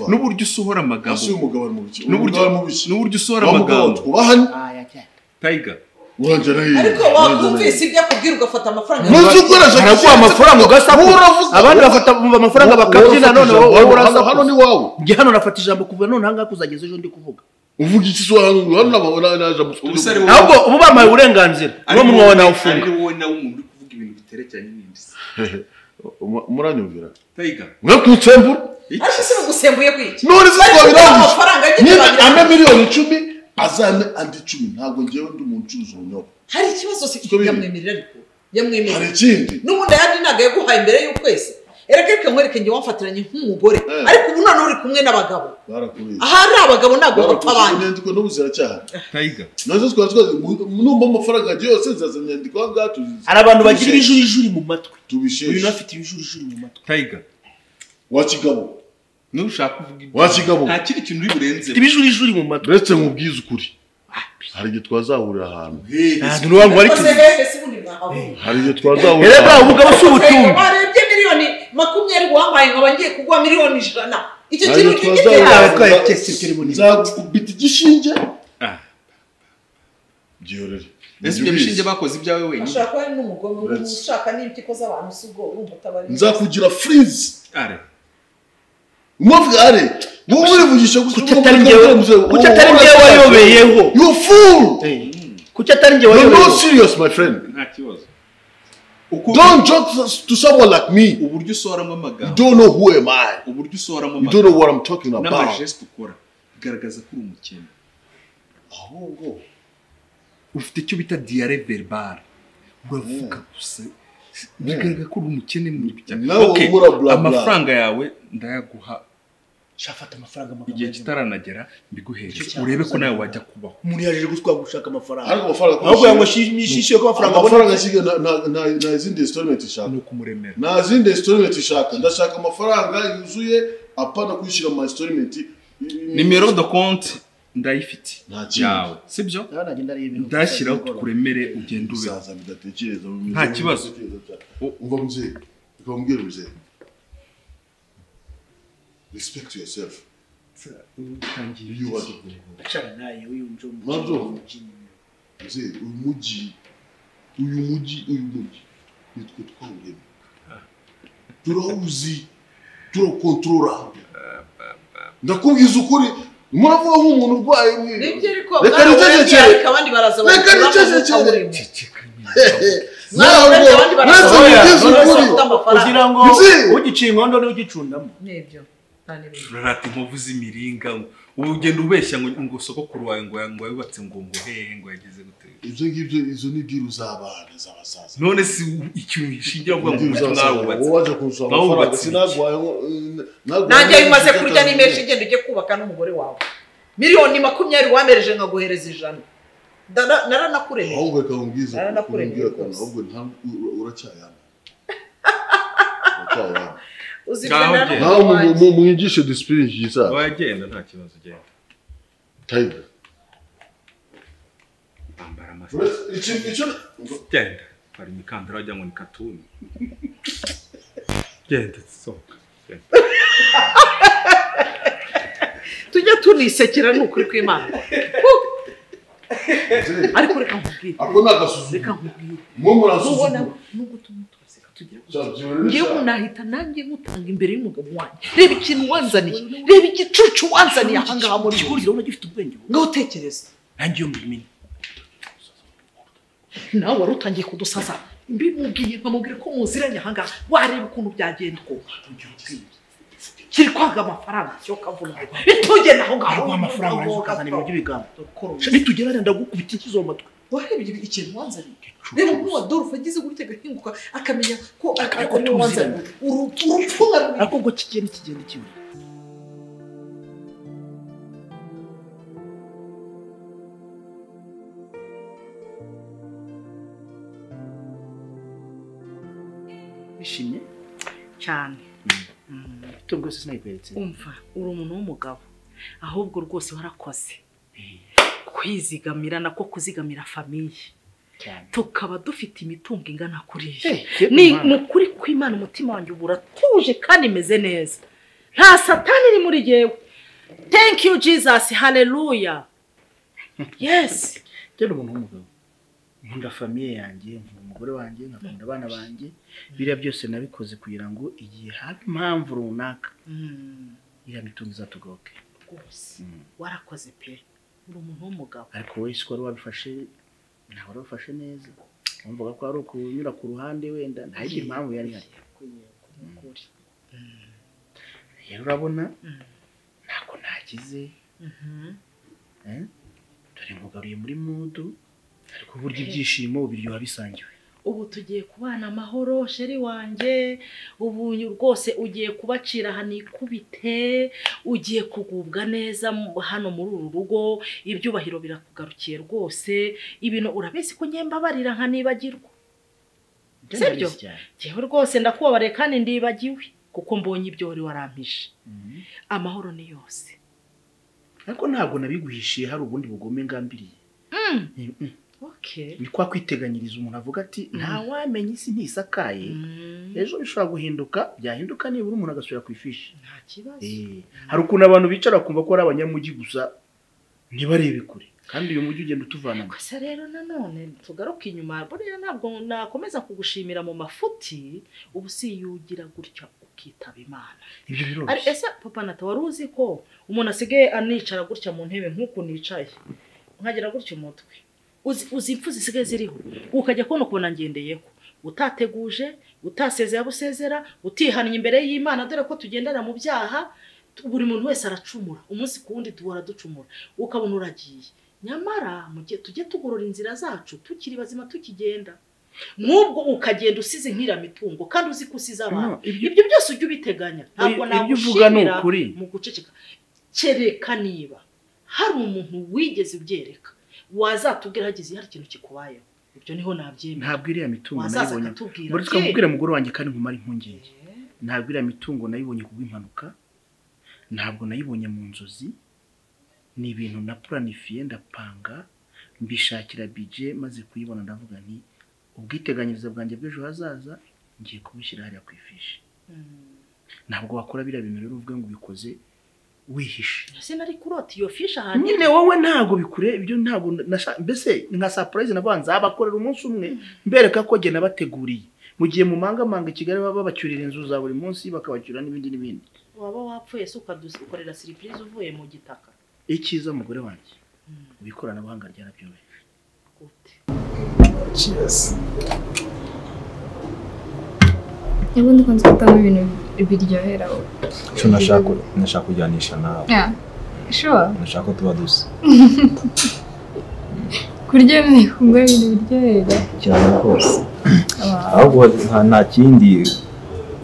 n'uburyo usohora amagambo asuye umugabo mu biki n'uburyo usohora amagambo twubahanye Tiger urangera hiye ariko wakumvise ibyo akubwira ugafata amafaranga araguha amafaranga ugasaku abandi bafata amafaranga bakabyina none wowe urasaku hano ni wawe nge hano nafata ijambo kuva none hanga kuzageza ejo ndi kuvuga uvuga iki so hano nabona naje ubusare ahubwo ubu bamaye uburenganzira no munwa wa nawe ufunga ari wowe nawe umuntu uri kuvuga ibintu biterekanye n'indisi muranyumvira Tiger mwe kutsembura ariko se gusembuye kwiki none se twabirangije amafaranga nyine ame miliyoni 10 azame andi 10 ntabwo ngewe ndi umuntu ucuruza ubunyobwa hari ikibazo se yamwemerera ariko yamwemerera hari ikindi n'ubundi yandi ntago yaguhaye imbere y'ukwezi erega nkwereke nge wamfatiranye nk'umugore ariko ubu none uri kumwe n'abagabo barakubise aha ari abagabo ntago bapfa abandi nyandiko n'ubuzira cyaha Tiger nazo twazi numba amafaranga yose nzaza nyandiko ngato hari abantu bagira ibijurijuri mu matwi uyu tubisheshe nafite ibijurijuri mu matwi Tiger wakigabo nushaka kuvuga ibyo wakigabo nta kindi kintu uri burenze ibijurijuri mu matwi uretse nkubwiza ukuri hari igihe twazahurira ahantu ntabwo n'uwangu ari koze hehe se ubundi mwahabu hari igihe twazahurira erega umugabo si ubutumwa warebye miliyoni 20 wampaye nkaba ngiye kugwa miliyoni 100 icyo Hari kintu twazahurira nzakubita igishinge giyorere ese ibyo bishinge bakoze ibyawe wenyine ashaka ari n'umugome ushaka n'ibiti koza abantu sugo urumva utabari nzakugira freeze are umuvga are wowe urivugisha kuki atari ngewe wayobeyeho you fool kuki atari ngewe you're wayobeyeho not serious my friend nta kibazo don't joke to someone like me uburyo usohoramo you amagambo don't know who am I uburyo usohoramo you don't know what I'm talking about n'amageste ukora bigaragaza ko uri umukene ahubwo ufite icyo bita diare verbale uravuga gusa bigaragaza ko uri umukene muri bijyanye nawe umura bla bla amafaranga yawe ndayaguha shafata amafaranga igihe kitaranagera mbiguhereza urebe ko nawe wajya kubaho umuntu yaje gutwa gushaka amafaranga ariko amafaranga ahubwo yango shishiye ko amafaranga amafaranga ashige na izindi installment ishaka no kumuremera na zindi installment ishaka ndashaka amafaranga yuzuye apana kwishyira mu installment nimero de compte ndayifite Nta kintu. yawe sibyo nagenda ari ibintu ndashyiraho tukuremere ugenda ube bizaza bidatekereza Nta kibazo. umva muzee ukambwira muzee respect yourself you are achana naye uyu Manzo. muzee uyu mujyi nitwe twawurema turawuzi turakontorora ndakubwiza ukuri muravuga nk'umuntu urwaye nibyo ariko Reka nicecekere. abandi baraza Reka nicecekere. kugira ngo Nzi. ugiciye inkondo n'ugicundamo nibyo turarata inkovu z'imiringa ubu ugenda ubeshya ngo sogokuru wawe ngo yubatse ngo hehe ngo yageze gute ibyo ngibyo izo ni diru z'abana z'abasaza none si ikintu gishingira ngo diru umujyi mwawubatse wowe waje kunsaba amafaranga Mwawubatse sinagwaye nanjye bimaze kurya n'imeshi igenda ujye kubaka n'umugore wawe miliyoni 20 wamereje nkaguhereza 100 naranakuremeje ahubwo reka nkubwize Naranakuremeye rwose. ahubwo uracyayama Ngaho nawe mwigishe discipline yiza wagenda nta kibazo genda Tiger bambara amasaha genda hari imikandara wagira ngo ni katuni genda sohoka tujya tunisekera n'ukuri kw'Imana ariko reka nkubwire ako nagasuzu reka nkubwire mwo murazuzu ubona nubwo tumutose tugira ngewe nahita nanjye ngutanga imbere y'umugabo wanjye reba ikintu wanzaniye reba igicucu wanzaniye ahangaha muri ikiguriro urabona gifite ubwenge ngaho utekereza nanjye iyo mbimenya nawe wari utangiye kudusaza mbimubwiye nkamubwira ko muziranye ahangaha wareba ukuntu byagenda uko kiri kwaga amafaranga cyo kavuna itugena aho ngaho aho amafaranga arizo kazana ibintu by'ibigambo nitugera ndagukubita ikizo mu matwi warebye ikintu wanzaniye reba uko Adolphe agize gutya gahinguka akamenya ko ariko tuziranye urupfu ariko ngo kigenda kiwe bishimye cyane rwose sinayikweretse umva uri umuntu w'umugabo ahubwo rwose warakoze kwizigamira nako kuzigamira famiye tukaba dufite imitungo ingana kuriya ni mukuri kw'Imana umutima wanjye uburatuje kandi imeze neza nta satani iri muri jewe. Thank you Jesus, hallelujah. Yes. Cyane umuntu w'umugabo. Nkunda famiye yanjye, nkunda umugore wanjye, nkakunda abana banjye. Biriya byose nabikoze kugira ngo igihe haba impamvu runaka. Iriya mitungo izatugoke. Rwose warakoze pe. Uri umuntu w'umugabo. Ariko wowe siko wabifashe ntabwo wabifashe neza. Wumvaga ko ari ukunyura ku ruhande wenda nta yindi mpamvu yari hari. Rero urabona ntabwo nagize. Dore mugaruye muri mudu ariko burya ibyishimo biryoha bisangiwe. Ubu tugiye kubana amahoro sheri wanje, ubu rwose ugiye kubacira hanikubite, ugiye kugubwa neza hano muri uru rugo, ibyubahiro birakugarukiye rwose, ibintu urabizi ko nyembabarira nkanibagirwa. Sibyo? Jewe rwose ndakubabare kandi ndibagiwe kuko mbonye ibyo wari warampishe. Amahoro ni yose. Ariko ntabwo nabiguhishiye hari ubundi bugome ngambiriye. Okay. Ni kwa kwiteganyiriza umuntu avuga ati nta wamenye isi ntisakaye. Ejo bishobora guhinduka, byahinduka nibura umuntu agasubira ku ifishi. Nta kibazo. Hari ukuntu abantu bicara kumva ko ari abanyamugi gusa ntibarebe kure. Kandi uyu mugi ugenda utuvana. Gusa rero nanone tugaruka inyuma, buriya ntabwo nakomeza kugushimira mu mafuti, ubu si yugira gutya ukitaba Imana. Ibyo biroroshye. Ese papa Nata wari uzi ko umuntu asigaye anicara gutya mu ntebe nk'uko nicaye. Nkagira gutya umutwe. Uzi impfu zisigaye ziriho. Ukajya kubona ngendeyeko. Utateguje, utasezeye abusezera, utihannye imbere y'Imana dore ko tugendana mu byaha, buri muntu wese aracumura. Umunsi ku wundi duhora ducumura. Ukabona uragiye. Nyamara mu gihe tujye tugorora inzira zacu tukiri bazima tukigenda. Nubwo ukagenda usize nkira mitungo kandi uzi kusiza abantu. Ibyo byose ujye ubiteganya. Ntabwo nagushimira mu guceceka. Kereka niba hari umuntu wigeze ubyereka. Wazatubwira hagize hari ikintu kikubayeho. Ibyo niho nabyemera. Ntabwo iriya mitungo nayibonye. Muri twabwira mugore wanjye kandi nkumara impungenge. Ntabwo iriya mitungo nayibonye kubw'impanuka. Ntabwo nayibonye mu nzozi. Ni ibintu na planifiye ndapanga mbishakira budget maze kuyibona ndavuga nti ubwiteganyirize bwanjye bw'ejo hazaza ngiye kubishyira hariya ku ifishi. Ntabwo wakora biriya bintu rero uvuga ngo ubikoze wihishe. Ese nari kurota iyo fishi ahandi. Nyine wowe ntago bikure ibyo ntago mbese nka surprise nabanza abakorera umunsi umwe mbereka ko gena bateguriye. Mu gihe mu manga Kigali baba bacyurira inzu za buri munsi bakabacyura n'ibindi. Waba wapfuye se ukadukorera surprise uvuye mu gitaka. Ikiza mugore wanjye. Ubikoranabuhanga ryarabyoroheje. Gute? Cheers. Ubundi konse gutanga ibintu biryohera. Cyo nashaka kujyanisha nawe. Yeah. Sure. Nashaka ko tuba dusa. Kurya kumwe ibintu biryohera. Cyane rwose. Ahubwo nta kindi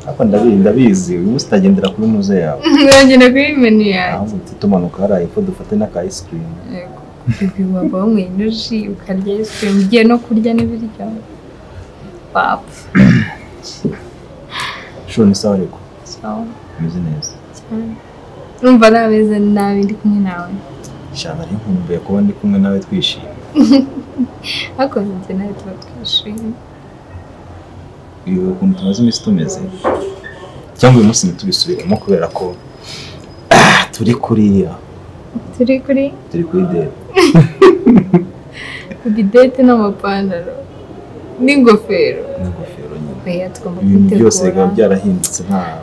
apa ndabizi ubu sitagendera kuri muze yawe. Ngagenda kuri menu yawe. Ahubwo tumanuka haraye ko dufate na ka ice cream. Yego. Bibi waba umwenyuji ukarya ice cream giye no kurya n'ibiryo. Pap. Shoni sawa ariko. Sawa. Meze neza. Urumva nabeze nabi ndi kumwe nawe. Shana ari nkumbuye kuba ndi kumwe nawe twishimye. Ako nze nawe tuba twishimye. Iyo ukuntu tumaze iminsi tumeze cyangwa uyu munsi ntitubisubiremo kubera ko turi kuri date. Kuri date n'amapantaro n'ingofero nyine. Oya tugomba kwitegura. Byose biba byarahindutse nta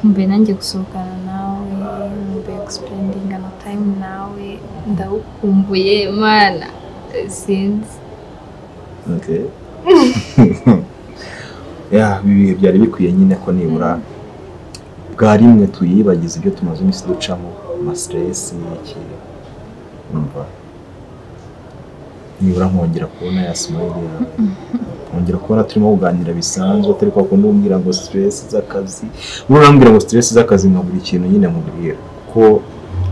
mbe nanjye gusohokana nawe, mbe spending a time nawe, ndawukumbuye mana sinzi. Okay. Ya bibi byari bikwiye nyine ko nibura bwa rimwe tuyibagize ibyo tumaze iminsi ducamo ama stress iki umva nibura nkongera kubona ya smile yawe nkongera kubona turimo kuganira bisanzwe atari kwa kundi umbwira ngo stress z'akazi urambwira ngo stress z'akazi nka buri kintu nyine mubwira ko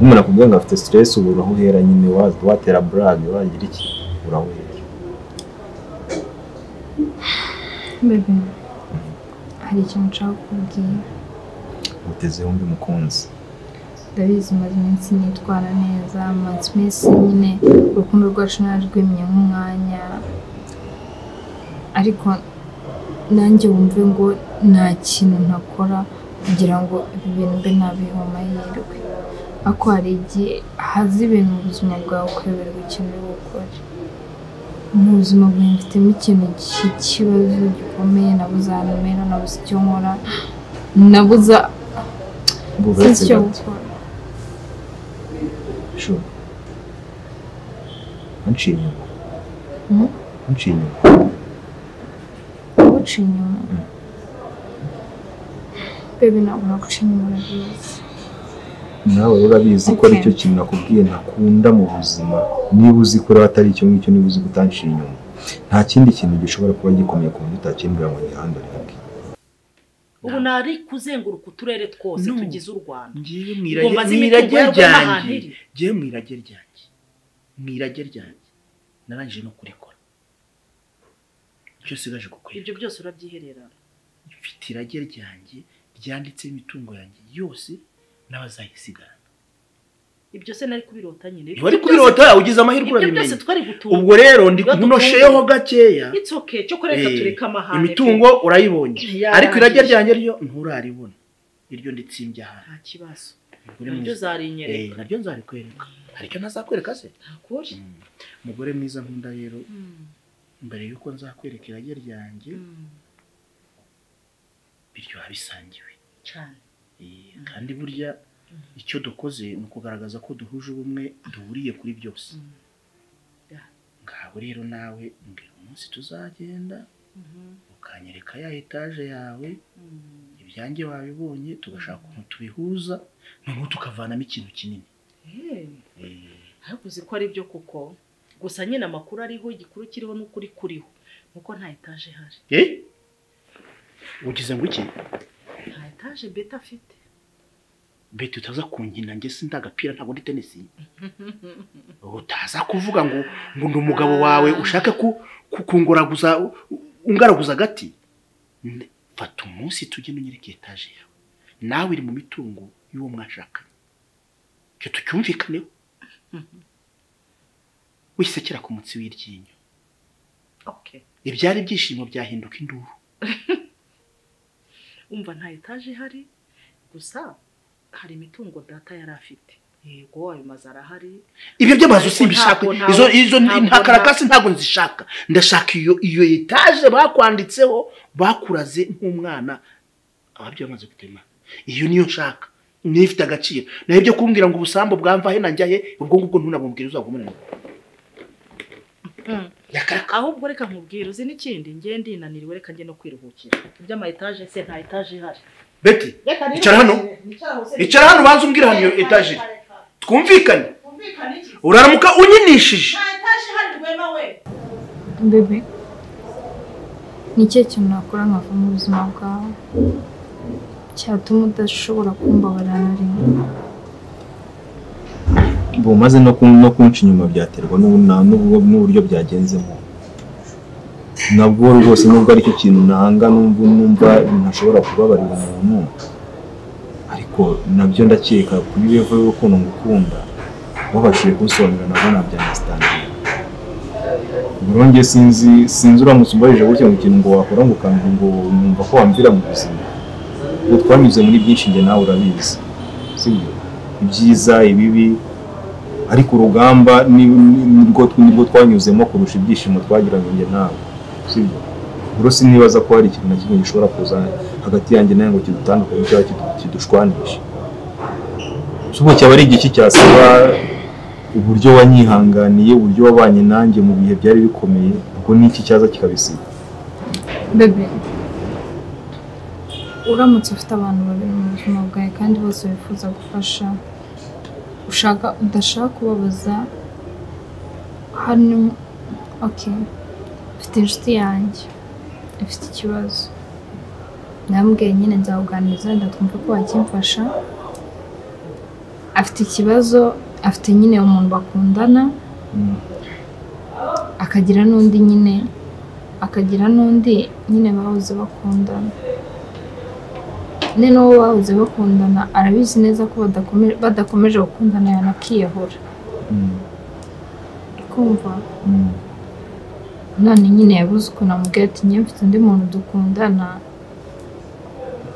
umuntu akubwira ngo afite stress ubu uraho hera nyine watera brag wagira iki uraho hera. Bebe hari ikintu nshaka kubwira. Uteze yombi mukunzi. Ndabizi maze iminsi nitwara neza, maze iminsi nyine urukundo rwacu narwemye nk'umwanya, ariko nanjye wumve ngo nta kintu ntakora kugira ngo ibi bintu mbe nabiha amahirwe ariko hari igihe haza ibintu mu buzima bwawe ukayoberwa ikintu uri gukora mu buzima bwawe mfitemo ikintu cy'ikibazo gikomeye nabuze ahantu mera nabuze icyo nkora nabuze icyo gukora anciye inyuma anciye inyuma guca inyuma bebe ntabwo naguca inyuma urabizi nawe urabizi ko aricyo kintu nakubwiye ntakunda mu buzima niba uzi ko atari icyo ngicyo niba uzi gutanciye inyuma nta kindi kintu gishobora kuba gikomeye ku buryo utakimbwira ngo gihandure ubu nari kuzenguruka uturere twose tugize u Rwanda ngiye mwirage ryanjye narangije no kurikora icyo sigaje gukora ibyo byose urabyihererana mfite irage ryanjye ryanditseho imitungo yanjye yose n'abazayisigarana ibyo se nari kubirota nyine wari kubirota ugize amahirwe urabimenye ubwo rero ndi kunosheho gakeya it's okay cyo kureka tureka amahane imitungo urayibonye ariko irage ryanjye ryo nturaribona iryo nditsimbye aha nta kibazo ibyo zarinyereka naryo nzarikwereka aricyo ntazakwereka se ntakuri umugore mwiza nkunda rero mbere yuko nzakwereka irage ryanjye biryo habisangiwe cyane kandi burya icyo dukoze ni ukugaragaza ko duhuje ubumwe duhuriye kuri byose ngaho rero nawe mbwira umunsi tuzagenda ukanyereka ya etaje yawe ibyanjye wabibonye tugashaka ukuntu tubihuza noneho tukavanamo ikintu kinini ariko uzi ko ari byo kuko gusa nyine amakuru ariho igikuru kiriho n'ukuri kuriho nuko nta etaje ihari ugize ngo iki nta etaje beta afite beta utaza kunkina njye sindagapira ntabwo ndi tenisi utaza kuvuga ngo ndi umugabo wawe ushaka kunguraguza ungaraguza agati fata umunsi tujye nunyereka etaje yawe nawe iri mu mitungo y'uwo mwashakanye cyo tucyumvikaneho wisekera ku mutsi w'iryinyo ibyari ibyishimo byahinduka induru umva nta etaje ihari gusa hari imitungo data yari afite yego ayo mazu arahari ibyo by'amazu simbishaka izo ntakarakasi ntabwo nzishaka ndashaka iyo etaje bakwanditseho bakuraze nk'umwana ababyo bamaze gutema iyo niyo nshaka niyo ifite agaciro naho ibyo kumbwira ngo ubusambo bwamvahe nanjyahe ubwo ngubwo ntunabumbwira uzagumene ahubwo reka nkubwira uzi n'ikindi ngiye ndinaniriwe reka njye no kwiruhukira iby'ama etaje se nta etaje ihari Betty icara hano banza umbwira hano iyo etaje twumvikane uraramuka unyinishije nta etaje ihari rwema we bebe ni cyo kintu nakora nkava mu buzima bwawe cyatuma udashobora kumbabarira na rimwe bumaze no kunca inyuma byaterwa n'uburyo byagenzemo nabwo rwose nubwo aricyo kintu nanga numva ntashobora kubabarira umuntu ariko nabyo ndakeka kuri levo y'urukundo ngukunda wabashije kunsobanurira nabwo nabyandastangiye burongeye sinzi uramutse umbarije gutya ngo ikintu ngo wakora ngo ukambwira ngo numva ko wamvira mu buzima ubwo twanyuze muri byinshi njye nawe urabizi sibyo ibyiza ibibi ariko urugamba nibwo twanyuzemo kurusha ibyishimo twagiranye njye nawe sibyo bro sinibaza ko hari ikintu na kimwe gishobora kuza hagati yanjye nawe ngo kidutandukanye cyangwa kidushwanishe cyubo cyaba ari igiki cyasaba uburyo wanyihanganiye uburyo wabanye nanjye mu bihe byari bikomeye ubwo niki cyaza kikabisiga bebe uramutse ufite abantu babiri mu buzima bwawe kandi bose bifuza gufasha udashaka kubabaza hano mfite inshuti yanjye ifite ikibazo nambwiye nyine nzawuganiriza wenda twumva ko wakimfasha afite ikibazo afite nyine umuntu bakundana akagira n'undi nyine bahoze bakundana n'uwo bahoze bakundana arabizi neza ko badakomeje gukundana yanakiyahura kumva none nyine yabuze ukuntu amubwira ati njye mfite undi muntu dukundana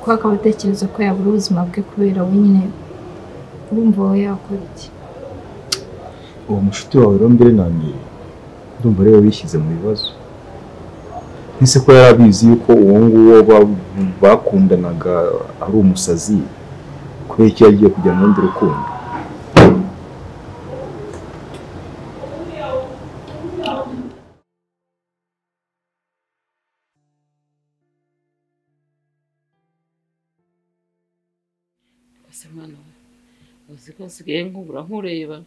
kuko akaba atekereza ko yabura ubuzima bwe kubera we nyine urumva wowe yakora iki uwo mushuti wawe rero mbere na mbere ndumva rero bishyize mu bibazo ese ko yarabizi yuko uwo nguwo bakundanaga ari umusazi kubera iki yagiye kujya mu rundi rukundo mwana uzi ko nsigaye nkubura nkureba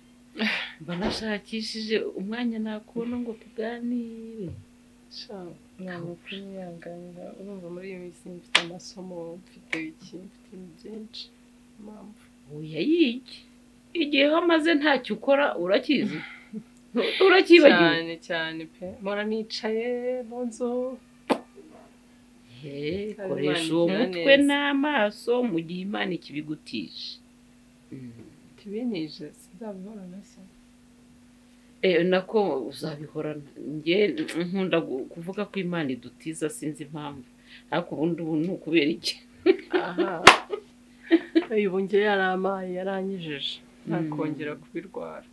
mba nashakishije umwanya nakubona ngo tuganire ntabwo kwiyangana urumva muri iyi minsi mfite amasomo mfite byinshi mpamvu oya yiki igihe wamaze ntacyo ukora urakizi urakibagiwe cyane pe mpora nicaye mu nzu koresha uwo mutwe n'amaso mu gihe Imana ikibigutije tibinije sizabihorana se nako uzabihorana njye nkunda kuvuga ko Imana idutiza sinzi impamvu ariko ubundi ubu ni ukubera iki ubu njye yaramaye yaranyijije ntakongera kubirwara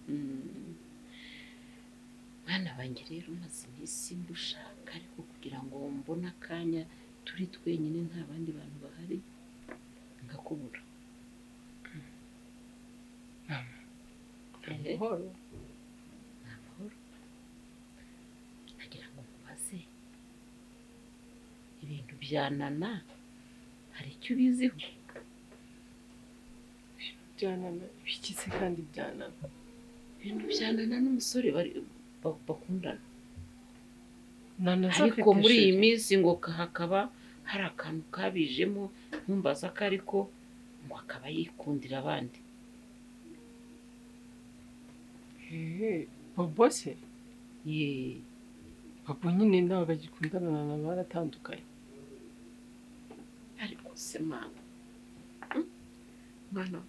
mwana banjye rero maze iminsi mbushaka ariko kugira ngo mbone akanya turi twenyine nta bandi bantu bahari ngakubura amahoro nagira ngo mubaze ibintu byanana hari icyo ubiziho byanana bikize kandi byanana ibintu byanana n'umusore bakundana nanaza ariko muri iyi minsi ngo hakaba hari akantu kabijemo ntumbaza ko ariko ngo akaba yikundira abandi bobo se bobo nyine ntabwo agikundana na baratandukanye ariko se mwana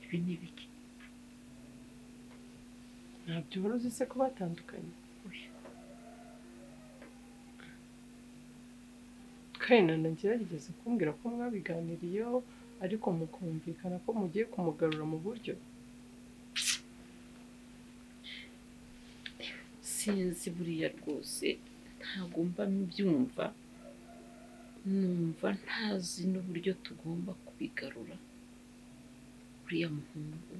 ibi ni biki ntabyo wari uzi se ko batandukanye kandi ngerageza kumbwira ko mwabiganiriyeho ariko mukumvikana ko mugiye kumugarura mu buryo sinzi buriya rwose ntabwo mba mbyumva numva ntazi n'uburyo tugomba kubigarura uriya muhungu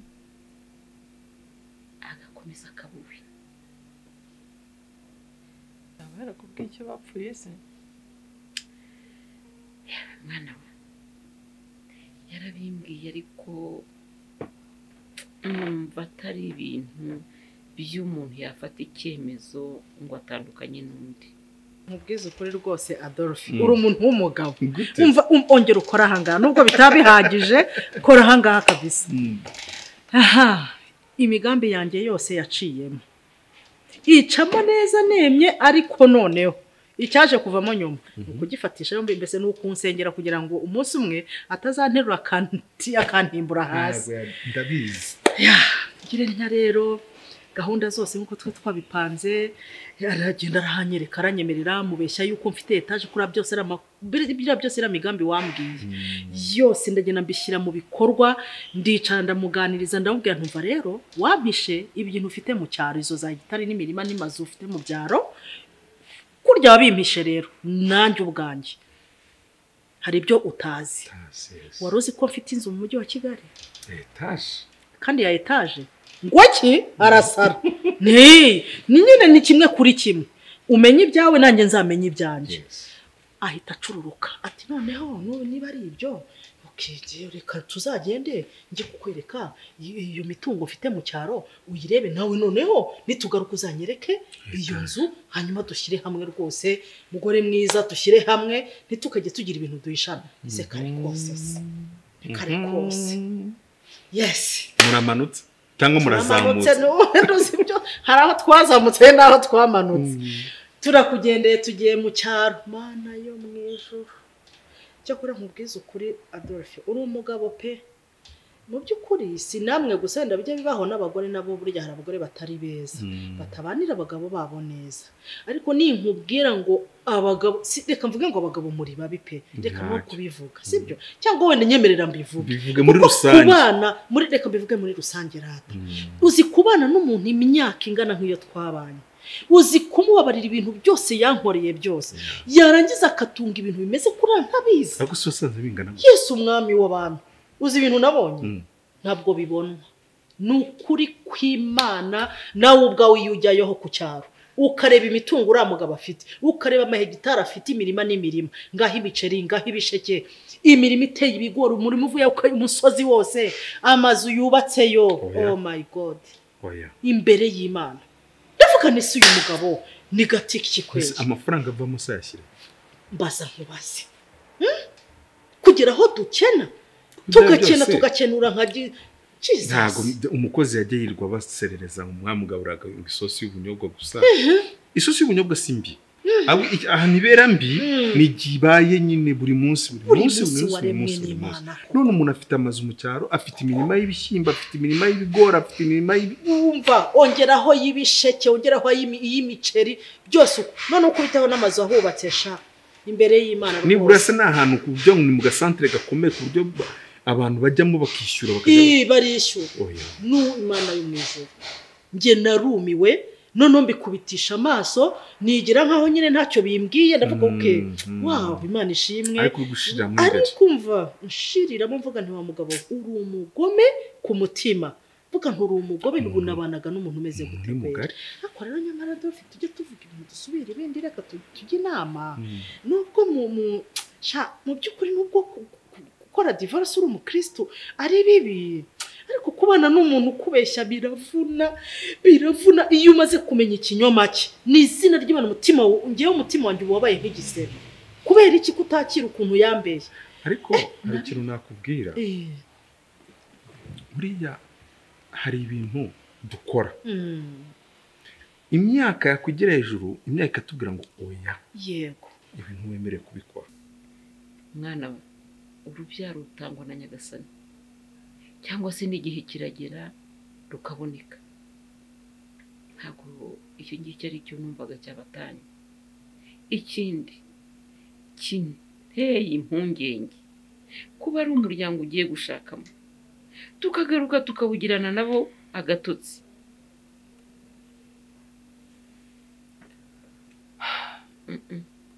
agakomeza akabubi ntabwo yarakubwiye icyo bapfuye se mwana we yarabimbwiye ariko numva atari ibintu by'umuntu yafata icyemezo ngo atandukanye n'undi mubwiza ukuri rwose Adolphe uri umuntu w'umugabo umva ongera ukora ahangaha nubwo bitaba bihagije ukora ahangaha kabisa imigambi yanjye yose yaciyemo icamo neza nemye ariko noneho icyaje kuvamo nyuma kugifatisha yombi mbese no kunsengera kugira ngo umunsi umwe atazanterura akantimbura hasi ndabizi ngire nka rero gahunda zose nkuko twe twabipanze aragenda arahanyereka aranyemerera mubeshya yuko mfite etaje kuri byose era migambi wambwiye yose ndagenda mbishyira mu bikorwa ndicara ndamuganiriza ndamubwira ntumva rero wabishe ibintu ufite mu cyaro izo za gitari n'imirima n'imazu ufite mu byaro kurya wabimpishe rero nanjye ubwanjye hari ibyo utazi wari uzi ko mfite inzu mu mujyi wa Kigali etaje kandi ya etaje ngwaki arasara ni nyine ni kimwe kuri kimwe umenye ibyawe nanjye nzamenye ibyanjye ahita acururuka ati noneho niba ari ibyo reka tuzagende njye kukwereka iyo mitungo mfite mu cyaro uyirebe nawe noneho nitugaruka uzanyereke iyo nzu hanyuma dushyire hamwe rwose mugore mwiza dushyire hamwe ntitukajye tugira ibintu duhishana ese kare kose yes muramanutse cyangwa murazamutse hari aho twazamutse n'aho twamanutse turakugendeye tugiye mu cyaro mana yo mu ijuru cyakora nkubwiza ukuri Adolphe uri umugabo pe mu by'ukuri si namwe gusa wenda bijya bibaho n'abagore nabo burya hari abagore batari beza batabanira abagabo babo neza ariko ninkubwira ngo abagabo reka mvuge ngo abagabo muri babi pe reka no kubivuga sibyo cyangwa wenda nyemerera mbivuge muri rusange kubana muri reka mbivuge muri rusange rata uzi kubana n'umuntu imyaka ingana nk'iyo twabanye uzi kumubabarira ibintu byose yankoreye byose yarangiza akatunga ibintu bimeze kuri ntabizi ariko sosanze bingana Yesu umwami w'abantu uzi ibintu nabonye ntabwo bibonwa nukuri kw'Imana nawe ubwawe yujyayeho ku cyaro ukareba imitungo uramugabo afite ukareba amahegitari afite imirima n'imirima ngaho ibiceri ngaho ibisheke imirima iteye ibigori umurimo uvuye umusozi wose amazu yubatseyo oh my god imbere y'Imana ndavuga nese uyu mugabo ni gatiki kikwezi amafaranga ava musayashyira mbaza nkubaze kugira aho dukena tugakenura nka ntago umukozi yagiye yirwa baserereza umwamugaburaga isosi y'ubunyobwa gusa isosi y'ubunyobwa simbi aha nibera mbi ni gibaye nyine buri munsi none umuntu afite amazu mu cyaro afite imirima y'ibishyimbo afite imirima y'ibigori afite imirima umva ongeraho y'ibisheke ongeraho y'imiceri byose none uko bitaho n'amazu ahubatse sha imbere y'Imana nibura se nahantu ku byo ni mu gasantere gakomeye ku buryo abantu bajyamo bakishyura barishyura Imana y'umwijuru nge narumiwe none mbikubitisha amaso nigira nkaho nyine ntacyo bimbwiye ndavuga uke wow Imana ishimwe ariko umva nshiriramo mvuga nti wa mugabo uri umugome ku mutima vuga nturi umugome nabanaga n'umuntu umeze gute ariko rero nyamara dufite tujye tuvuga ibintu dusubira ibindi reka tujye inama nubwo mu by'ukuri nubwo gukora divorce uri umukristo ari bibi ariko kubana n'umuntu ukubeshya biravuna iyo umaze kumenya ikinyoma cye ni izina ry'Imana umutima wanjye wabaye nk'igisebe kubera iki kutakira ukuntu yambeye ariko hari ikintu nakubwira buriya hari ibintu dukora imyaka yakugera hejuru imyaka itubwira ngo oya yego ibintu wemere kubikora mwana urubyaro rutangwa na Nyagasani cyangwa se n'igihe kiragera rukaboneka ntabwo icyo ngicyo ari cyo numvaga cyabatanye ikindi kinteye impungenge kuba ari umuryango ugiye gushakamo tukagaruka tukawugirana nabo agatotsi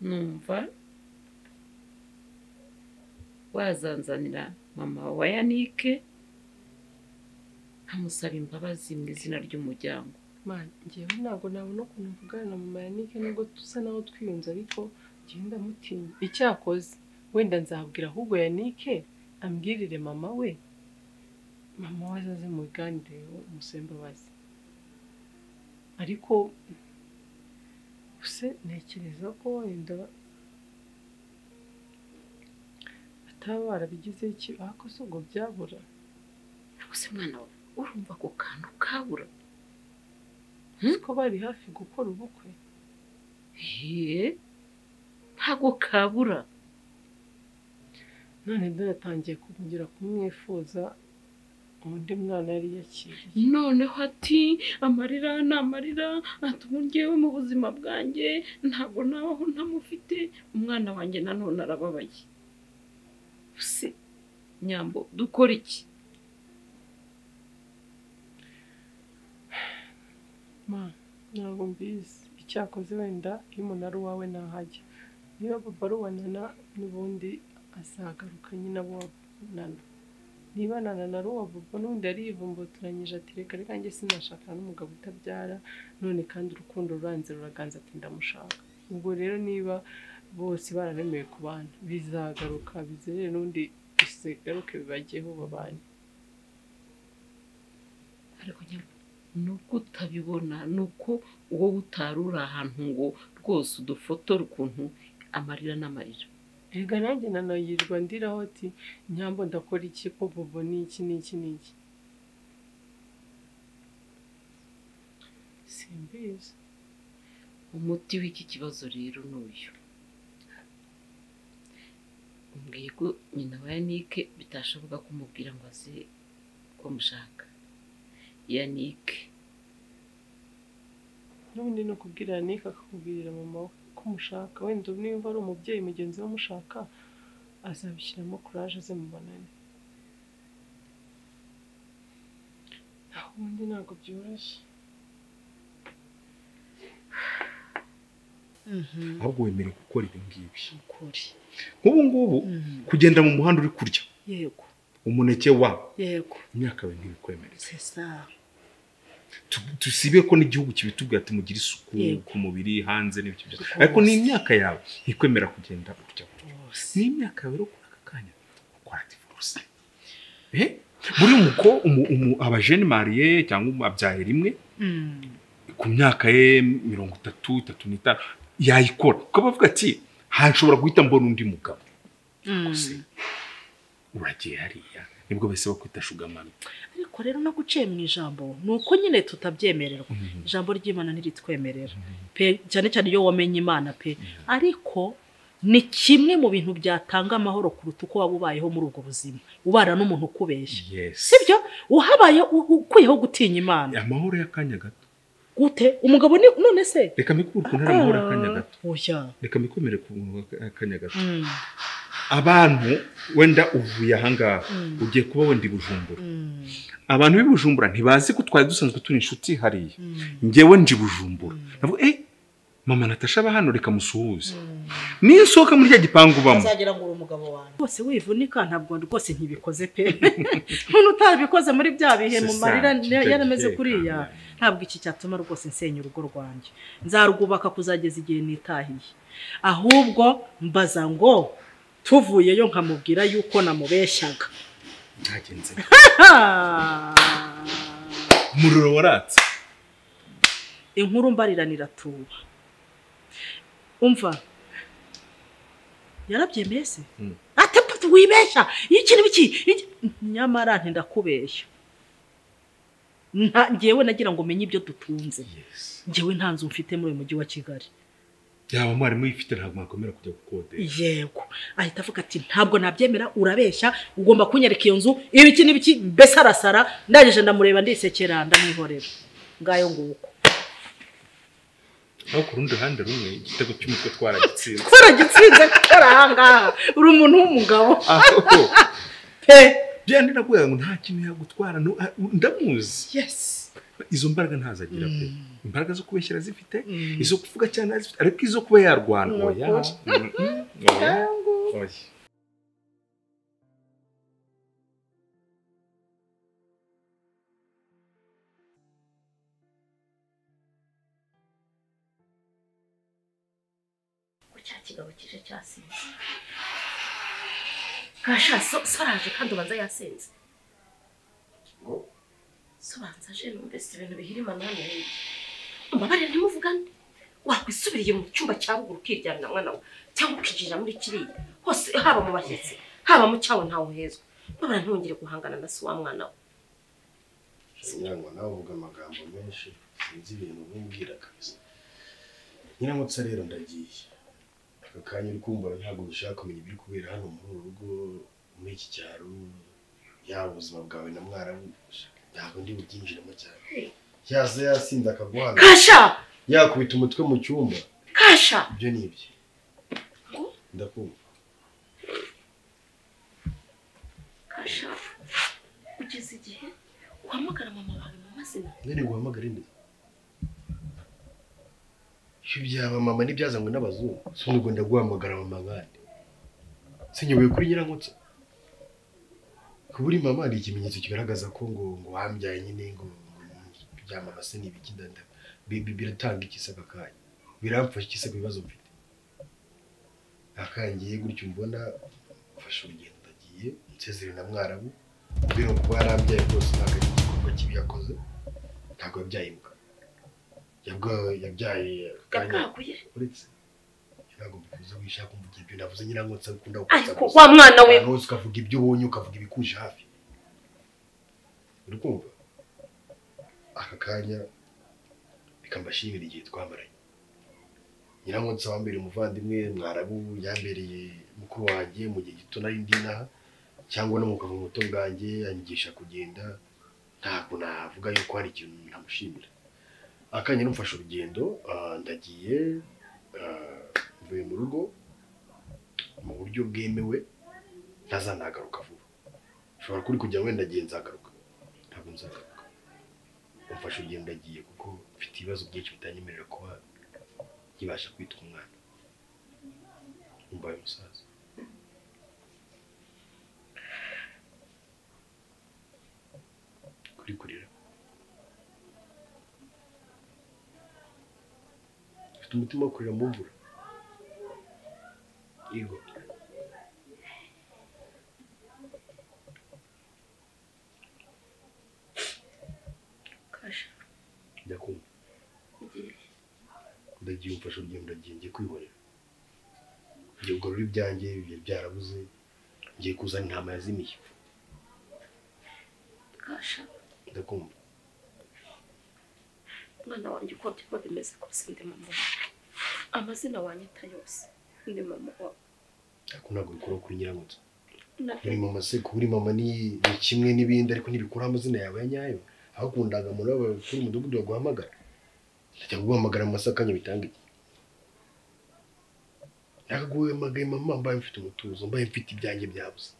numva wazanzanira mama wa Yanike nkamusaba imbabazi mu izina ry'umuryango ngewe ntabwo nabona ukuntu mvugana na mama Yanike nubwo tusa naho twiyunze ariko ngenda mutinya icyakoze wenda nzabwira ahubwo Yanike ambwirire mama we azaze mu biganiro umusaba imbabazi ariko use ntekereza ko wenda bataba barabigize iki ariko se ubwo byabura se mwana we urumva ako kantu kabura ko bari hafi gukora ubukwe ntago kabura none ndatangiye kugira kumwifuza undi mwana yari yakiriye noneho ati amarira n'amarira atubungewe mu buzima bwanjye ntabwo nabaho ntamufite umwana wanjye nanone arababaye se nyambo dukora iki ntabwo mbizi icyakoze wenda iyo umuntu ari uwawe ntahajya niba papa ari uwa Nana n'ubundi azagaruka nyine abo Nana niba Nana ari uwa papa n'ubundi yari yivumbuturanyije ati reka njye sinashaka n'umugabo utabyara none kandi urukundo ruranze ruraganza ati ndamushaka ubwo rero niba bose bararemewe ku bana bizagaruka bizerere n'undi bisigaruke bibagiyeho babanye ariko nuko utabibona nuko wowe utarura ahantu ngo rwose udufotore ukuntu amarira n'amarira Ega nanjye nanayirwa ndiraho ati nyambo ndakora iki ko bobo n'iki simbizi umuti w'iki kibazo rero n'uyu umbwiye ko nyina wa Yanike bitashoboka kumubwira ngo aze ko mushaka Yannick n'ubundi no kubwira Yannick akakubwirira mama we ko mushaka wenda niba ari umubyeyi mugenzi we mushaka azabishyiramo courage ze mubonane ubundi ntabwo byoroshye ahubwo wemerewe gukora ibi ngibi ukuri nk'ubu ngubu kugenda mu muhanda uri kurya yego umuneke wa yego imyaka yawe ntibikwemerera c'est ça tusibe ko n'igihugu kibitubwira ati mugire isuku ku mubiri hanze n'ibyo byose ariko ni imyaka yawe ntikwemera kugenda urya ni imyaka yawe rero kuri aka kanya ukora divorce buri muko abajene mariye cyangwa abyaye rimwe ku myaka ye 33 yayikora kuko bavuga ati hashobora guhita mbona undi mugabo uragiye hariya nibwo bese bakwita shugamami ariko rero no guciye mu ijambo nuko nyine tutabyemererwa ijambo ry'Imana ntiritwemerera pe cyane cyane iyo wamenye Imana pe ariko ni kimwe mu bintu byatanga amahoro kuruta uko wabubayeho muri ubwo buzima ubara n'umuntu ukubeshya sibyo uhabaye ukuyeho gutinya Imana amahoro y'akanya gato gute umugabo ni none se reka mikuru kunara amahoro y'akanya gato oya reka mikomere ku akanya gato abantu wenda uvuye ahangaha ugiye kuba wenda Bujumbura abantu b'Ibujumbura ntibazi ko twari dusanzwe turi inshuti hariya ngewe nje Bujumbura navuga mama Natasha hano reka musuhuze ninsoka muri cya gipangu bamo azagira ngo umugabo wanjye bose wivunika ntabwo rwose ntibikoze pe none utabikoze muri bya bihe mu marira yarameze kuriya ntabwo iki cyatuma rwose nsenya urugo rwanjye nzarugubaka kuzageza igihe nitahiye ahubwo mbaza ngo tuvuyeyo nkamubwira yuko namubeshyaga ntagenze mururo waratse inkuru mbariranira tuba umva yarabyemeye se atapfa wibeshya iki nibiki nyamara ntindakubeshya ngewe nagira ngo menye ibyo dutunze ngewe nta nzu mfite muri uyu mujyi wa Kigali yaba mwari muyifite ntabwo mwakomera kujya gukodesha yego ahita avuga ati ntabwo nabyemera urabeshya ugomba kunyereka iyo nzu ibiki nibiki mbese arasara ndagije ndamureba ndisekera ndamwihorera ngayo nguko aho ku rundi ruhande rumwe igitego cy'umutwe twaragitsinze kora ahangaha uri umuntu w'umugabo pe byandi nakugira ngo nta kintu yagutwara ndamuzi yes izo mbaraga ntazagira pe imbaraga zo kubeshyira zifite izo kuvuga cyane zifite ariko izo kuba yarwana oya cya kigabo kije cyasinze kasha soraje kandi ubanza yasenze ngo sobanza je numvise ibintu bihirima nane mbabare ntimuvugane wakwisubiriye mu cyumba cya ruguru kiryamira mwana we cyangwa ukijira muri kiriya hose haba mu bashyitsi haba mu cyawe ntawe hezwa mbabara ntongere guhangana na wa mwana we sinyangwa nawe uvuga amagambo menshi sinzi ibintu bumbwira kabisa nyiramutse rero ndagiye akanya uri kumbura ntabwo ushaka kumenya ibiri kubera hano muri uru rugo muri iki cyaro yaba ubuzima bwawe na mwarabu ntabwo ndi bubyinjiremo cyane yaza yasinze akaguhana kasha yakubita umutwe mu cyumba kasha ibyo ni ibyo ndakumva kasha ugeze igihe uhamagara mama wawe mu mazina none guhamagara nde byaba mama n'ibyazanywe n'abazungu sonubwo ndaguhamagara mama ngande sinyoboye kuri nyirankotsa kuburi mama ni ikimenyetso kigaragaza ko ngo wambyaye nyine ngo byama base n'ibiki ndanda biratanga ikisaka kanya biramfasha ikisaka ibibazo mfite akangiye gutyo mbona mfasha urugendo ndagiye nsezere na mwarabu bino kuba yarambyaye rwose ntabwo ari igikorwa kibi yakoze ntabwo yabyaye imbwa yabyaye gakaguye uretse ntabwo bivuze wishaka kumvuga ibyo navuze nyirankotsa ukunda ariko wa mwana we nose ukavuga ibyo ubonye ukavuga ibikuje hafi uri kumva aka kanya reka mbashimire igihe twamaranye nyirankotsa wambereye umuvandimwe mwarabu yambereye mukuru wanjye mu gihe gito nari ndi inaha cyangwa no mu kavuga muto bwanjye yanyigisha kugenda ntabwo navuga yuko hari ikintu ntamushimira. Akanya numfasha urugendo ndagiye mvuye mu rugo mu buryo bwemewe ntazanagaruka vuba. Ushobora kuri kujya wenda agiye nzagaruka, ntabwo nzagaruka. Umfasha urugendo ndagiye kuko mfite ibibazo byinshi bitanyemerera kuba nkibasha kwitwa umwana. Umbaye umusaza. Kuri kurira. Ufite umutima wo kurira mu mvura. Yego. Kasha. Ndakumva. Ndagiye umfasha urugendo ndagiye ngiye kwihorera. Ngiye kugorora ibyanjye byarabuze. Ngiye kuzana intama yazimiye. Kasha. Ndakumva. Mwana wanjye uko byaba bimeze kose ndi mama. Amazina wanyita yose ndi mama wawe. Ariko ntabwo bikora kuri Nyiramutse. Uri mama se kuri mama ni kimwe n'ibindi ariko ntibikora amazina yawe ya nyayo. Aho kundaga muri abo kuri umudugudu waguhamagara. Ndajya guhamagara mu masakanya bitanga iki. Nakaguhamagaye mama mbaye mfite umutuzo, mbaye mfite ibyanjye byabuze.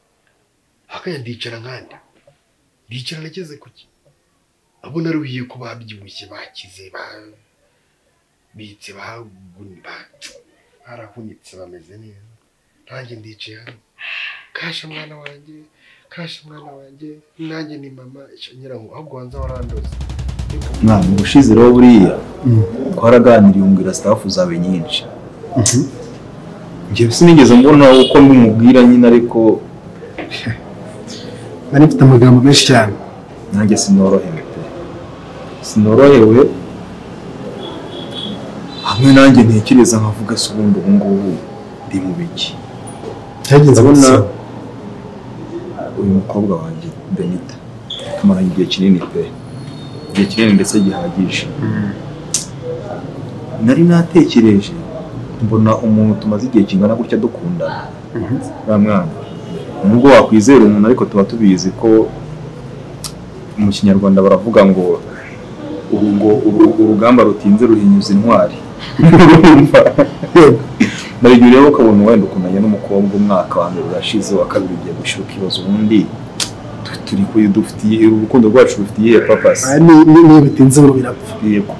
Akanya ndicara nkandi. Ndicara nageze kuki. Abo naruhiye ko babyibushye bakize bitse barahunitse bameze neza. Nanjye ndicaye hano. Kasha mwana wanjye, Kasha mwana wanjye, nanjye ni mama Nyirango ahubwo wanza warandoze. Mwana ubushize rero buriya twaraganiriye umbwira staff zawe nyinshi. Njye sinigeze mbona uko mbimubwira nyine ariko nari mfite amagambo menshi cyane. Nanjye sinorohewe hamwe nanjye ntekereza nkavuga se ubundi ubu ngubu ndi mu biki. Cyagenze abona uyu mukobwa wanjye Benita tumaranye igihe kinini igihe kinini ndetse gihagije. Nari natekereje mbona umuntu tumaze igihe kingana gutya dukundana ba mwana nubwo wakwizera umuntu ariko tuba tubizi ko mu Kinyarwanda baravuga ngo urugamba rutinze ruhinyuza intwari. Nari rero ukabona wenda ukumenya n'umukobwa umwaka wa mbere urashize wa kabiri ugiye gushyira ikibazo ubundi turi kuyi dufitiye urukundo rwacu rufitiye purpose. Ni bitinze ngo birapfa. Yego.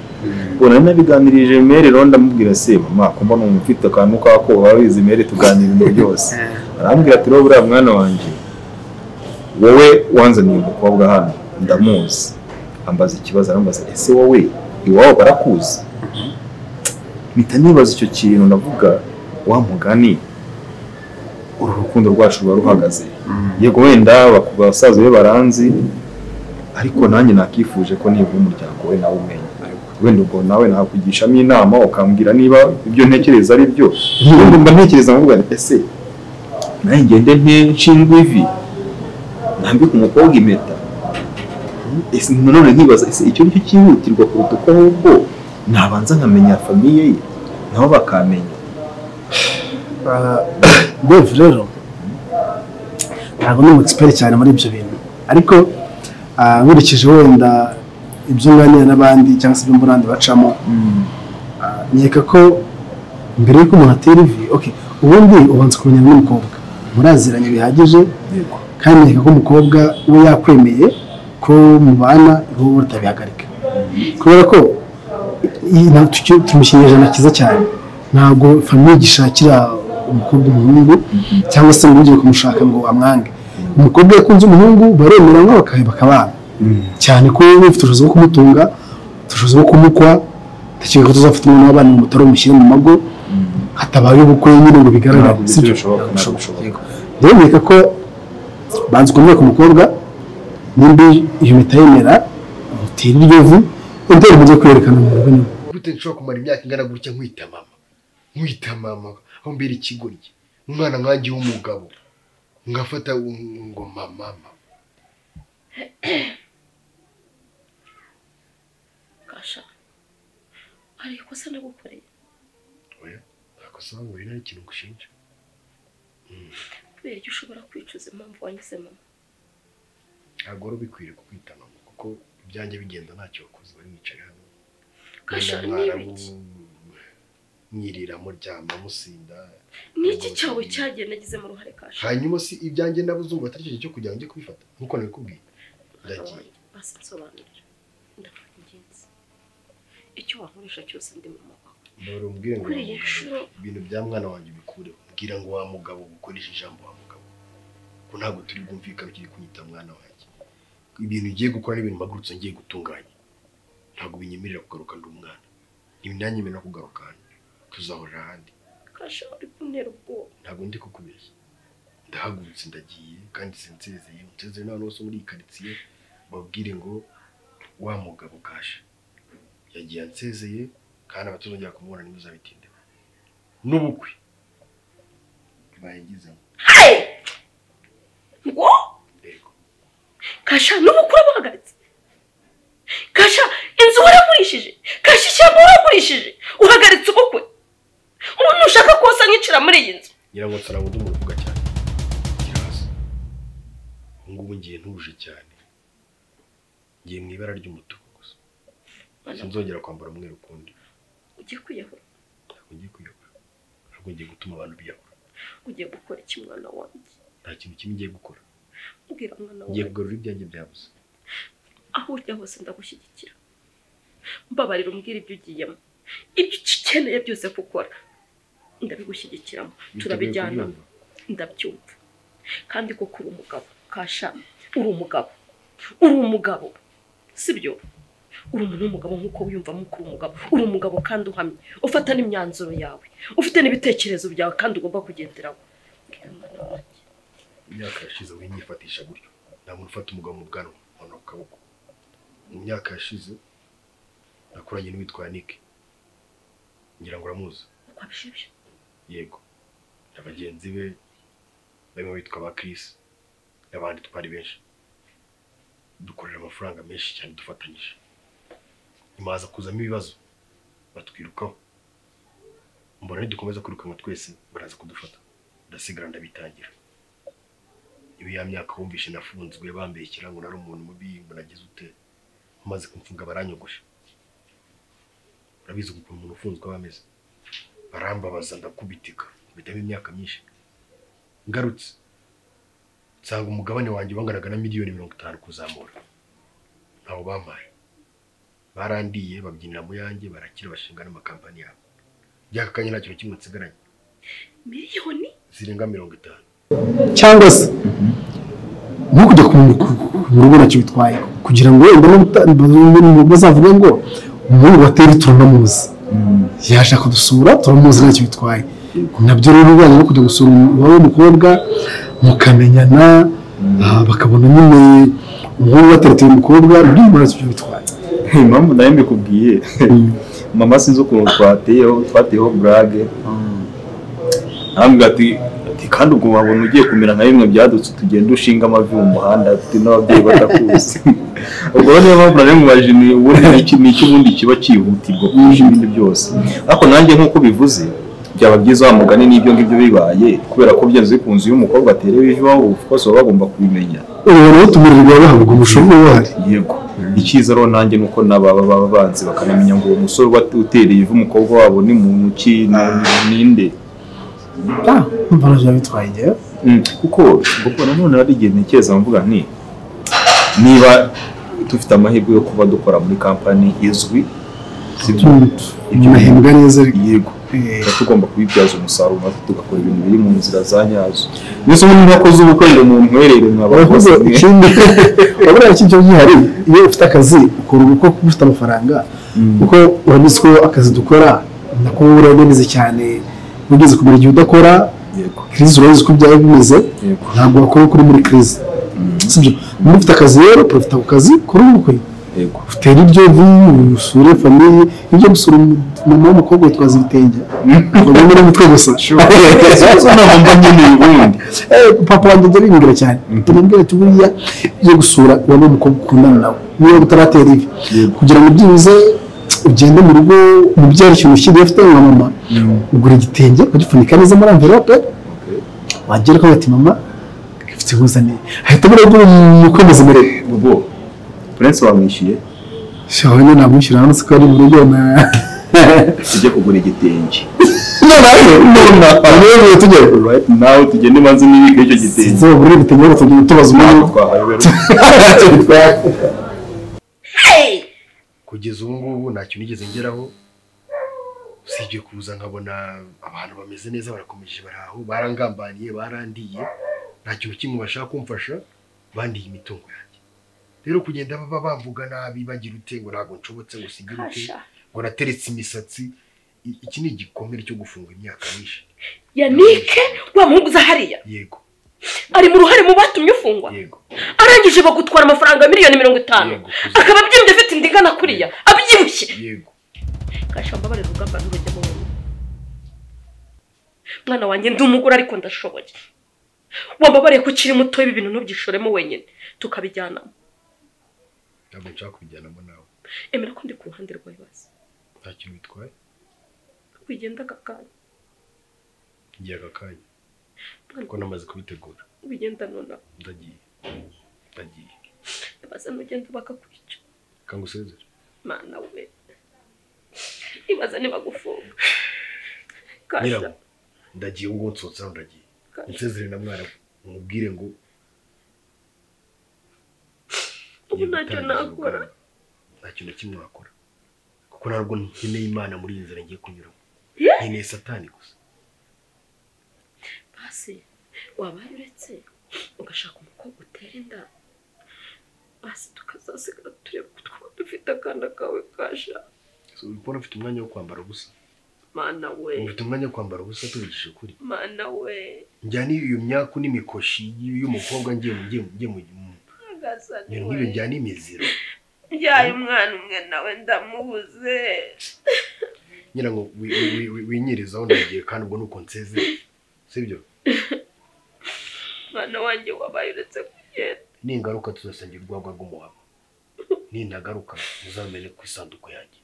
Bona nabiganirije mere rero ndamubwira se mama ko mbona umufite akantu kako wabizi mere tuganira ibintu byose. Arambwira ati buriya mwana wanjye wowe wanzaniye umukobwa hano ndamuzi. Ambaza ikibazo arambaza ese wowe iwawe barakuzi. Mpita nibaza icyo kintu ndavuga wa mugani uru rukundo rwacu ruba ruhagaze. Yego wenda basaza be baranzi ariko nanjye nakifuje ko niba umuryango we nawe umenya. Wenda ubwo nawe nakugishamo inama ukambwira niba ibyo ntekereza ari byo. Mba ntekereza nkuvuga ese naye ngende nshinzwe ivi nambika umukobwa impeta. Ese none nkibaza ese icyo nicyo cyihutirwa kuruta uko ahubwo nabanza nkamenya famiye ye nabo bakamenya. Bev rero ntabwo ni expert cyane muri ibyo bintu ariko nkurikije wenda ibyo nganira n'abandi cyangwa se ibyo mbonandi bacamo nkeka ko mbere y'uko umuntu atera ivi ubundi ubanza kumenya n'umukobwa muraziranye bihagije kandi nkeka ko umukobwa we yakwemeye ko mubana wowe utabihagarika kubera ko tumukinyejana cyiza cyane ntabwo famiye gishakira umukobwa umuhungu cyangwa se ngo ugiye kumushaka ngo amwange. Umukobwa yakunze umuhungu baremera ngo bakabana cyane ko we ufite ubushobozi bwo kumutunga ubushobozi bwo kumukwa ndakeka ko tuzafite umuntu w'abana mu mutaro umushyire mu mago hatabaye ubukwe nyine ngo bigaragare. Rero nkeka ko banze kumenya ku mukobwa nimba iyo mpeta yemera utira iryo vu intero mujye kwerekana mu rugo nyine. Gute nshobora kumara imyaka ingana gutya nkwita mama aho mbere ikigoryi umwana nkanjye w'umugabo ngafata ngo mama. Kasha ari ikosa nagukoreye. Oya akosa ngo iri ikintu gushinja. Kubera icyo ushobora kwicuza impamvu wanyise mama. Ntabwo bikwiriye kukwita mama. kuko ibyanjye bigenda ntacyo wakoze bari mwicaye hano Kasha mwarabu mwirira muryama musinda niki cyawe cyagiye nagize mu ruhare Kasha hanyuma si ibyanjye nabuzumva atari cyo cyo kugira ngo njye kubifata nkuko nabikubwiye ndagiye basi nsobanurira ndafata ingenzi icyo wankoresha cyose ndi mu maboko mbere umbwire ngo kuri iyi nshuro ibintu bya mwana wanjye bikureho mbwira ngo wa mugabo gukoresha ijambo wa mugabo ko ntabwo turi bwumvikane ukiri kunyita mwana wanjye ibintu ugiye gukora n'ibintu mpagurutse ngiye gutunganya ntabwo binyemerera kugaruka ndi umwana ntibinanyemerera kugaruka hano tuzahorera ahandi Kasha uri kuntera ubwoba ntabwo ndi kukubeshya ndahagurutse ndagiye kandi sinsezeye n'abantu bose muri iyi karitsiye babwire ngo wa mugabo Kasha yagiye ansezeye kandi abatuzongera kumubona ntibuzabitinde n'ubukwe bayigizemo ngo Kasha n'ubukwe buhagaritse Kasha inzu waragurishije Kasha ishyamba waragurishije uhagaritse ubukwe umuntu ushaka kosa nkicira muri iyi nzu nyirango nsaranga undi muntu uvuga cyane kiraza ngubu ngiye ntuje cyane ngiye mu ibara ry'umutuku gusa sinzongera kwambara umweru ukundi ugiye kwiyahura ntabwo ngiye kwiyahura ntabwo ngiye gutuma abantu biyahura ugiye gukora iki mwana wanjye nta kintu kimwe ngiye gukora ubwira mwana wanjye ngiye kugarura ibyanjye byabuze aho ujya hose ndagushyigikira mbabarira umbwira ibyo ugiyemo ibyo ukeneye byose gukora ndabigushyigikiramo turabijyana ndabyumva kandi koko uri umugabo Kasha uri umugabo sibyo uri umuntu w'umugabo nk'uko wiyumvamo ko uri umugabo uri umugabo kandi uhamye ufata n'imyanzuro yawe ufite n'ibitekerezo byawe kandi ugomba kugenderaho imyaka yashize winyifatisha gutyo nta muntu ufata umugabo mu bwanwa mu kaboko mu myaka yashize nakoranye n'uwitwa Nick ngira ngo uramuzi kwabishibye yego abagenzi be barimo bitwa ba Chris n'abandi twari benshi dukorera amafaranga menshi cyane dufatanyije nyuma haza kuzamo ibibazo batwirukaho mbona nidukomeza kwirukanka twese baraza kudufata ndasigara ndabitangira ibi ya myaka wumvishe nafunzwe bambeye ikirango nari umuntu mubi ngo nagize ute maze kumfunga baranyogosha urabizi ukuntu umuntu ufunzwe bameze barambabaza ndakubitika bitamo imyaka myinshi ngarutse nsanga umugabane wanjye wanganaga na miliyoni 50 kuzamura ntawo bampaye barandiye babyinira mu yanjye barakira bashinga n'amakampani yabo byakakanye nta kintu kimwe nsigaranye miliyoni zirenga 50 cyangwa se no kujya mu rugo nacyo bitwaye kugira ngo bazavuge ngo umuntu watera turamuzi yaje kudusura turamuzi nacyo bitwaye nabyo rero bijyanye no kujya gusura uwo mukobwa mukamenyana bakabona nyine umuhungu watereteye umukobwa n'ibintu nacyo bitwaye impamvu nayo mbikubwiye mama sinzi ukuntu twateyeho brage ambwira ati kandi ubwo wabona ugiye kumera nka bimwe byadutse tugenda ushinga amavi mu muhanda ati n'ababyeyi batakuzi ubwo niyo mpamvu nari mubaje ni ubundi kiba cyihutirwa kurusha ibindi byose ariko nanjye nk'uko bivuze byaba byiza wa mugani n'ibyo ngibyo bibaye kubera ko byanze bikunze iyo umukobwa aterewe ivaho kose baba bagomba kubimenya ubona tumirirwa bahabwa umushobo bahari yego icyiza rero nanjye nuko nababa banzi bakanamenya ngo uwo musore utereye ivu umukobwa wabo ni muntu ki ninde mbona bya bitwaye igihe kuko nanone hari igihe ntekereza mvuga nti niba dufite amahirwe yo kuba dukora muri kampani izwi imahembwa neza yego tugomba kubibyaza umusaruro maze tugakora ibintu biri mu nzira za nyazo nizo umuntu yakoze ubukwe ngo umuntu mwerere mwabakoze ikindi wabura ikindi gihari iyo ufite akazi ukora ubukwe kuko ufite amafaranga kuko urabizi ko akazi dukora nako urabizi cyane ugeze kumenya igihe udakora krizi urabizi ko byaba bimeze ntabwo wakora kuri muri krizi sibyo niba ufite akazi rero profita ku kazi kuri ubukwe utera ibyo usure famiye ibyo gusura mama w'umukobwa witwaza ibitenge ngo muri mutwe gusa papa wanjye njye bimbwira cyane ndamubwira ati buriya iyo gusura uwo n'umukobwa ukundana nawe niyo utaratera ivi kugira ngo byibuze ugende mu rugo umubyara ikintu ushyiriye afite nka mama ugura igitenge ugifunika neza muri envelope wagera ko ati mama gifite inguzanyo ahita muri ubwo mukomeza imbere ubwo Prince wamwishyuye shaho nyine namwishyura hano siko ari mu rugo na tujye kugura igitenge none tujye right now tugende manzi n'ibika icyo gitenge zo buri bitenge tujye tubaza umuntu kugeza ubu ngubu nta kintu nigeze ngeraho usibye kuza nkabona abantu bameze neza barakomeje baraho barangambaniye barandiye nta kintu kimwe bashaka kumfasha bandiye imitungo yanjye rero kugenda baba bavuga nabi bagira ute ngo ntabwo nshobotse ngo sigire ute ngo nateretse imisatsi iki ni igikomere cyo gufunga imyaka myinshi Yanike wa muhungu za hariya yego ari mu ruhare mu batumye ufungwa yego arangije bagutwara amafaranga miliyoni 50 akaba byimbye afite indigana kuriya abyibushye yego kashamba bare rugamba n'urujya mu mwana wanjye ndi umugore ariko ndashoboye wambabariye ko ukiri muto ibi bintu ntubyishoremo wenyine tukabijyanamo ntabwo nshaka kubijyanamo nawe emera ko ndi ku ruhande rwawe basi nta kintu bitwaye wigenda kakanya ngiye akakanya ko namaze kubitegura wigenda nona ndagiye basa n'ugenda bakakwica kangusezera mana we ibaza niba gufunga kasha ndagiye ngo nsotsa ndagiye nsezere na mwana umubwire ngo ubu ntacyo nakora nta kintu kimwe wakora kuko ntabwo nkeneye imana muri iyi nzira ngiye kunyuramo nkeneye satani gusa basi wabaye uretse ugashaka umukobwa utera inda basi tukazasigara tureba ko twaba dufite akana kawe kasha ubona ufite umwanya wo kwambara ubusa mana we ufite umwanya wo kwambara ubusa tubigishije kuri mana we njyana iyo myaku n'imikoshi y'umukobwa ngiye mu nk'ibi njyana imiziro njyaye umwana umwe nawe ndamubuze ngira ngo winyirizaho ndagiye kandi ubwo nuko nseze sibyo mwana wanjye wabaye uretse kugenda ningaruka tuzasengera urwagwa rw'umuhaba nintagaruka muzamenye ku isanduku yanjye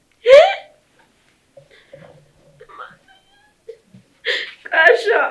kasha